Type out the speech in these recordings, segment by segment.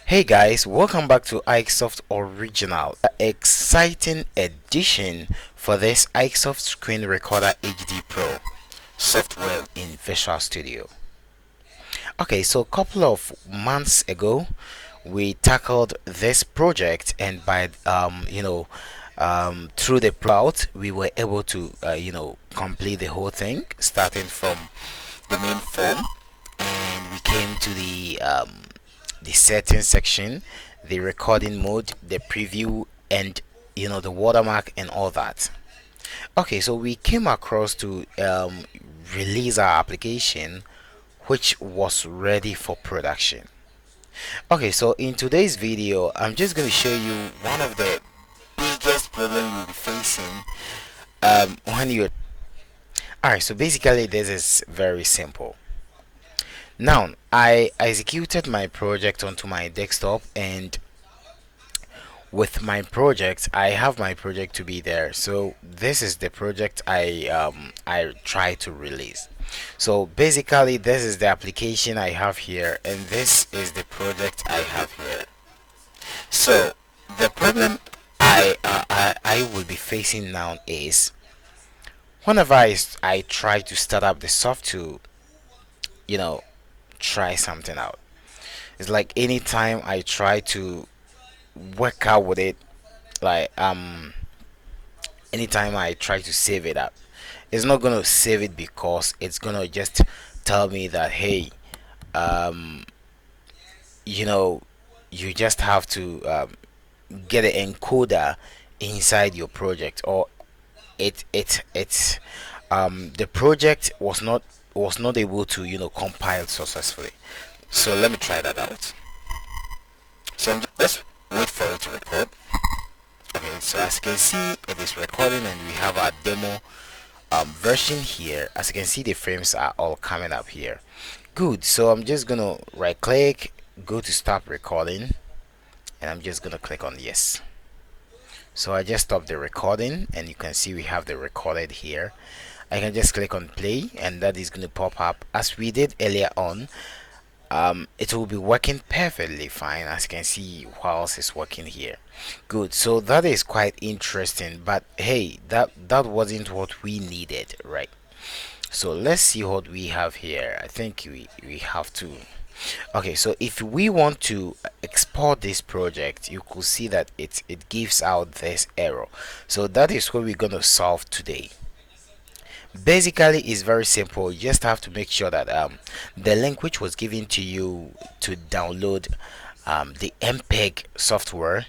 Hey guys, welcome back to iSoft Original, an exciting edition for this iSoft Screen Recorder HD Pro software in Visual Studio. Okay, so a couple of months ago, we tackled this project, and by through the route, we were able to complete the whole thing, starting from the main form, and we came to the settings section, the recording mode, the preview, and the watermark and all that. Okay, so we came across to release our application, which was ready for production. Okay, so in today's video, I'm just going to show you one of the biggest problem you'll be facing when you're. Alright, so basically, this is very simple. Now, I executed my project onto my desktop, and with my project, I have my project to be there. So this is the project I try to release. So basically, this is the application I have here, and this is the project I have here. So the problem I will be facing now is whenever I try to start up the software, you know, try something out. It's like anytime I try to work out with it, like anytime I try to save it up, it's not gonna save it because it's gonna just tell me that hey, um, you know, you just have to get an encoder inside your project, or it's the project was not able to compile successfully. So let me try that out. So let's wait for it to record. Okay, so as you can see, it is recording, and we have our demo version here. As you can see, the frames are all coming up here. Good. So I'm just gonna right click, go to stop recording, and I'm just gonna click on yes. So I just stopped the recording, and you can see we have the recorded here. I can just click on play, and that is gonna pop up as we did earlier on. It will be working perfectly fine, as you can see whilst it's working here. Good. So that is quite interesting, but hey, that wasn't what we needed, right? So let's see what we have here. I think we have to. Okay, so if we want to export this project, you could see that it gives out this error. So that is what we're going to solve today. Basically, it's very simple. You just have to make sure that the link which was given to you to download the MPEG software,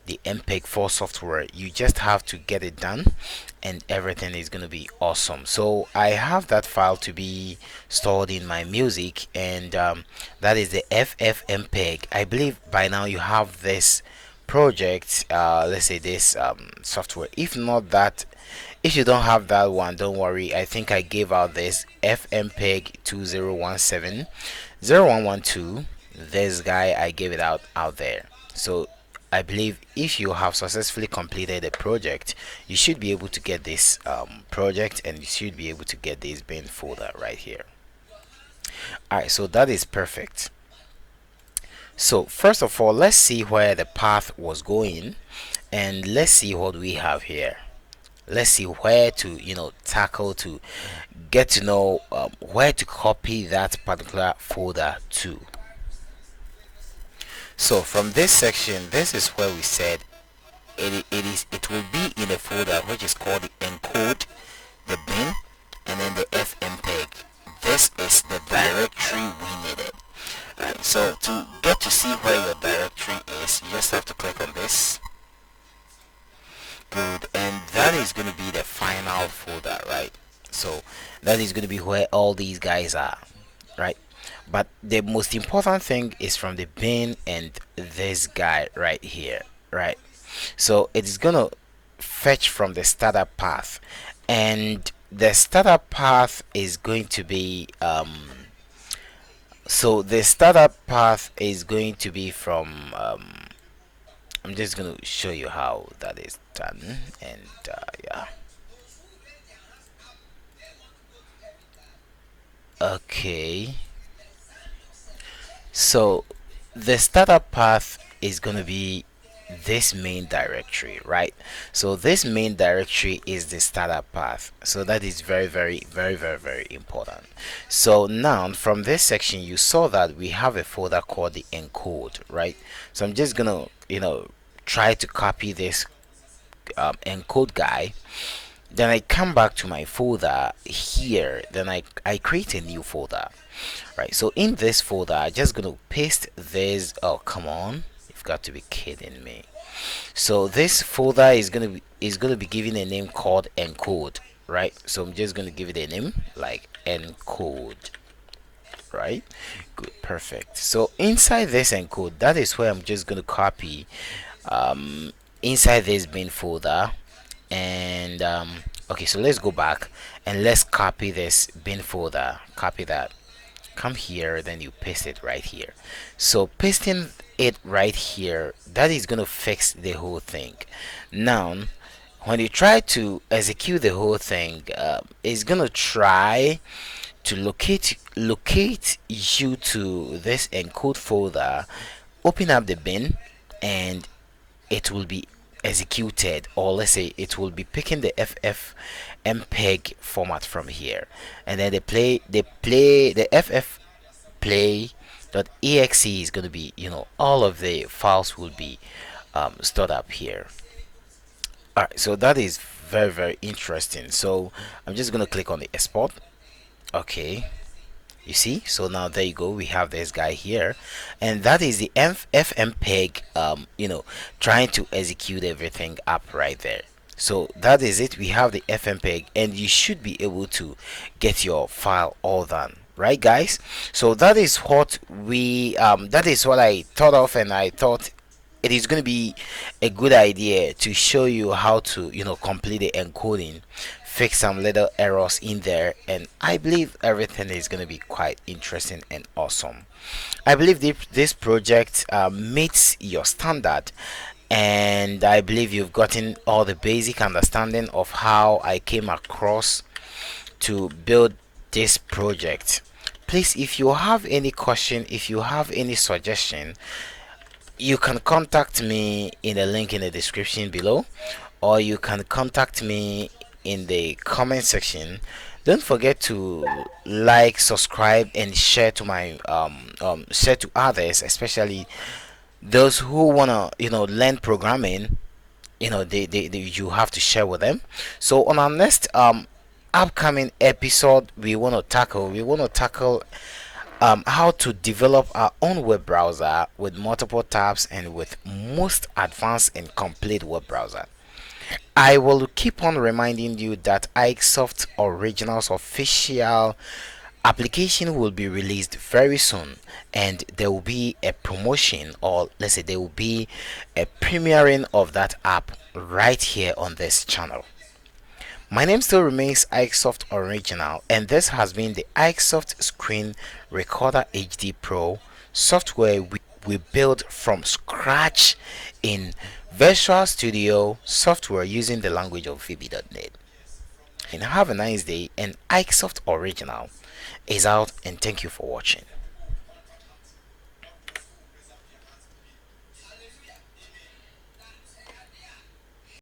the MPEG 4 software, you just have to get it done, and everything is going to be awesome. So I have that file to be stored in my music, and that is the FFmpeg. I believe by now you have this project, let's say this software. If not that, if you don't have that one, don't worry. I think I gave out this FMPEG 2017 0112. This guy, I gave it out there. So I believe if you have successfully completed a project, you should be able to get this project, and you should be able to get this bin folder right here. Alright, so that is perfect. So first of all, let's see where the path was going, and let's see what we have here. Let's see where to tackle to get to know where to copy that particular folder to. So from this section, this is where we said it will be in a folder which is called the encode, the bin, and then the fmpeg. This is the directory we needed. Right, so to get to see where your directory is, you just have to click on this. Good, and that is going to be the final folder, right? So that is going to be where all these guys are, right? But the most important thing is from the bin and this guy right here, right? So it is going to fetch from the startup path, and the startup path is going to be so the startup path is going to be from I'm just going to show you how that is done, and yeah. Okay, so the startup path is going to be this main directory, right? So this main directory is the startup path, so that is very very important. So now from this section you saw that we have a folder called the encode, right? So I'm just gonna try to copy this encode guy. Then I come back to my folder here, then I create a new folder, right? So in this folder I'm just gonna paste this. Oh come on, you've got to be kidding me. So this folder is gonna be given a name called encode, right? So I'm just gonna give it a name like encode, right? Good, perfect. So inside this encode, that is where I'm just gonna copy inside this bin folder. And okay, so let's go back and let's copy this bin folder. Copy that, come here, then you paste it right here. So pasting it right here, that is going to fix the whole thing. Now when you try to execute the whole thing, it's going to try to locate you to this encode folder. Open up the bin and it will be executed, or let's say it will be picking the ffmpeg format from here, and then the ff play.exe is going to be, all of the files will be stored up here. All right, so that is very interesting. So I'm just going to click on the export. Okay, you see, so now there you go, we have this guy here, and that is the fmpeg trying to execute everything up right there. So that is it, we have the fmpeg, and you should be able to get your file all done, right guys? So that is what I thought of, and I thought it is going to be a good idea to show you how to complete the encoding, fix some little errors in there, and I believe everything is going to be quite interesting and awesome. I believe this project meets your standard, and I believe you've gotten all the basic understanding of how I came across to build this project. Please, if you have any question, if you have any suggestion, you can contact me in the link in the description below, or you can contact me in the comment section. Don't forget to like, subscribe, and share to my share to others, especially those who wanna learn programming. You have to share with them. So on our next upcoming episode, we want to tackle how to develop our own web browser with multiple tabs and with most advanced and complete web browser. I will keep on reminding you that iSoft Originals official application will be released very soon, and there will be a promotion, or let's say there will be a premiering of that app right here on this channel. My name still remains iSoft Original, and this has been the iSoft Screen Recorder HD Pro software we built from scratch in Visual Studio software using the language of VB.NET. And have a nice day, and iSoft Original is out, and thank you for watching.